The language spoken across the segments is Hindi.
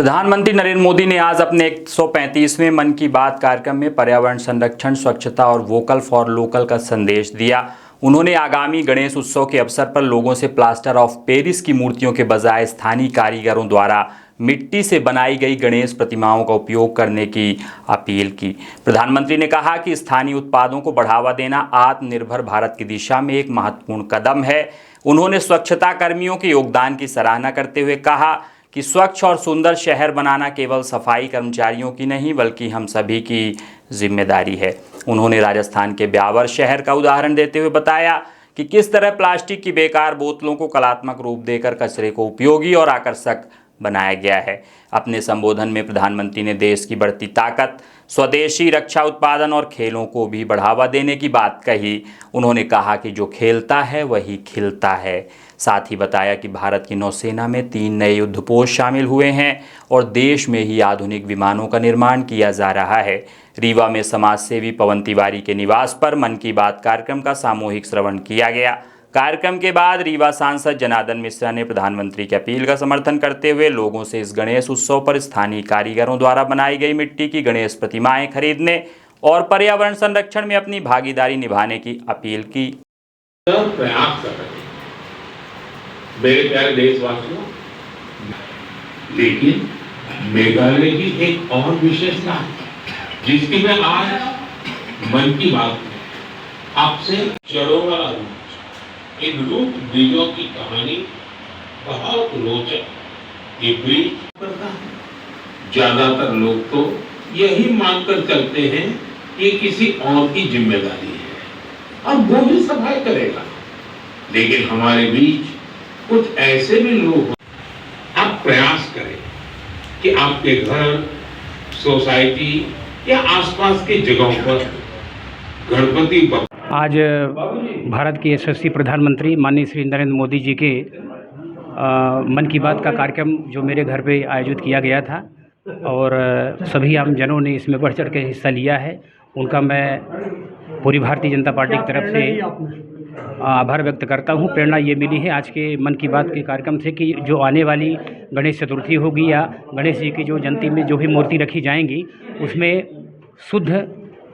प्रधानमंत्री नरेंद्र मोदी ने आज अपने 135वें मन की बात कार्यक्रम में पर्यावरण संरक्षण, स्वच्छता और वोकल फॉर लोकल का संदेश दिया। उन्होंने आगामी गणेश उत्सव के अवसर पर लोगों से प्लास्टर ऑफ पेरिस की मूर्तियों के बजाय स्थानीय कारीगरों द्वारा मिट्टी से बनाई गई गणेश प्रतिमाओं का उपयोग करने की अपील की। प्रधानमंत्री ने कहा कि स्थानीय उत्पादों को बढ़ावा देना आत्मनिर्भर भारत की दिशा में एक महत्वपूर्ण कदम है। उन्होंने स्वच्छता कर्मियों के योगदान की सराहना करते हुए कहा कि स्वच्छ और सुंदर शहर बनाना केवल सफाई कर्मचारियों की नहीं बल्कि हम सभी की जिम्मेदारी है। उन्होंने राजस्थान के ब्यावर शहर का उदाहरण देते हुए बताया कि किस तरह प्लास्टिक की बेकार बोतलों को कलात्मक रूप देकर कचरे को उपयोगी और आकर्षक बनाया गया है। अपने संबोधन में प्रधानमंत्री ने देश की बढ़ती ताकत, स्वदेशी रक्षा उत्पादन और खेलों को भी बढ़ावा देने की बात कही। उन्होंने कहा कि जो खेलता है वही खिलता है। साथ ही बताया कि भारत की नौसेना में 3 नए युद्धपोत शामिल हुए हैं और देश में ही आधुनिक विमानों का निर्माण किया जा रहा है। रीवा में समाजसेवी पवन तिवारी के निवास पर मन की बात कार्यक्रम का सामूहिक श्रवण किया गया। कार्यक्रम के बाद रीवा सांसद जनार्दन मिश्रा ने प्रधानमंत्री की अपील का समर्थन करते हुए लोगों से इस गणेश उत्सव पर स्थानीय कारीगरों द्वारा बनाई गई मिट्टी की गणेश प्रतिमाएं खरीदने और पर्यावरण संरक्षण में अपनी भागीदारी निभाने की अपील की। प्रयास कर रहे हैं मेरे प्यारे देशवासियों, लेकिन मेघालय की एक और विशेषता है जिसकी मैं आज मन की बात में आपसे जड़ों वाला इन रूप ब्रिजों की कहानी बहुत रोचक। ये ब्रिज करता है, ज्यादातर लोग तो यही मानकर चलते हैं कि किसी और की जिम्मेदारी है और वो ही सफाई करेगा, लेकिन हमारे बीच कुछ ऐसे भी लोग, आप प्रयास करें कि आपके घर, सोसाइटी या आसपास की जगहों पर गणपति आज भारत के यशस्वी प्रधानमंत्री माननीय श्री नरेंद्र मोदी जी के मन की बात का कार्यक्रम जो मेरे घर पे आयोजित किया गया था और सभी आम जनों ने इसमें बढ़ चढ़ के हिस्सा लिया है, उनका मैं पूरी भारतीय जनता पार्टी की तरफ से आभार व्यक्त करता हूँ। प्रेरणा ये मिली है आज के मन की बात के कार्यक्रम से कि जो आने वाली गणेश चतुर्थी होगी या गणेश जी की जो जयंती में जो भी मूर्ति रखी जाएंगी उसमें शुद्ध,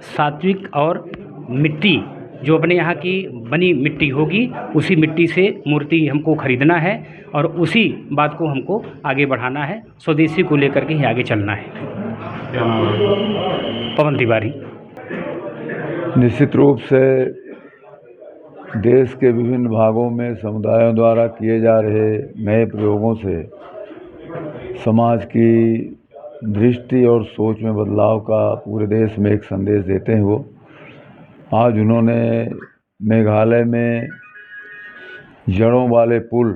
सात्विक और मिट्टी जो अपने यहाँ की बनी मिट्टी होगी उसी मिट्टी से मूर्ति हमको खरीदना है और उसी बात को हमको आगे बढ़ाना है, स्वदेशी को लेकर के ही आगे चलना है। पवन तिवारी। निश्चित रूप से देश के विभिन्न भागों में समुदायों द्वारा किए जा रहे नए प्रयोगों से समाज की दृष्टि और सोच में बदलाव का पूरे देश में एक संदेश देते हैं। वो आज उन्होंने मेघालय में जड़ों वाले पुल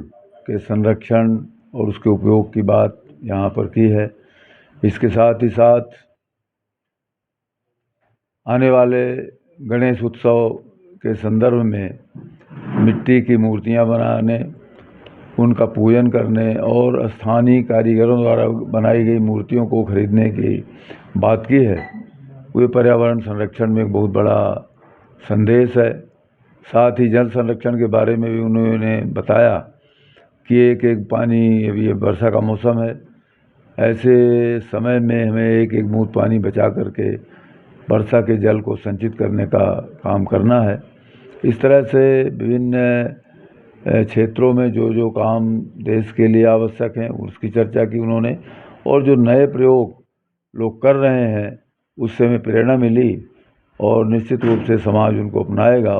के संरक्षण और उसके उपयोग की बात यहाँ पर की है। इसके साथ ही साथ आने वाले गणेश उत्सव के संदर्भ में मिट्टी की मूर्तियाँ बनाने, उनका पूजन करने और स्थानीय कारीगरों द्वारा बनाई गई मूर्तियों को खरीदने की बात की है। वे पर्यावरण संरक्षण में एक बहुत बड़ा संदेश है। साथ ही जल संरक्षण के बारे में भी उन्होंने बताया कि एक एक पानी, अभी ये वर्षा का मौसम है, ऐसे समय में हमें एक एक बूंद पानी बचा करके वर्षा के जल को संचित करने का काम करना है। इस तरह से विभिन्न क्षेत्रों में जो जो काम देश के लिए आवश्यक हैं उसकी चर्चा की उन्होंने, और जो नए प्रयोग लोग कर रहे हैं उससे हमें प्रेरणा मिली और निश्चित रूप से समाज उनको अपनाएगा।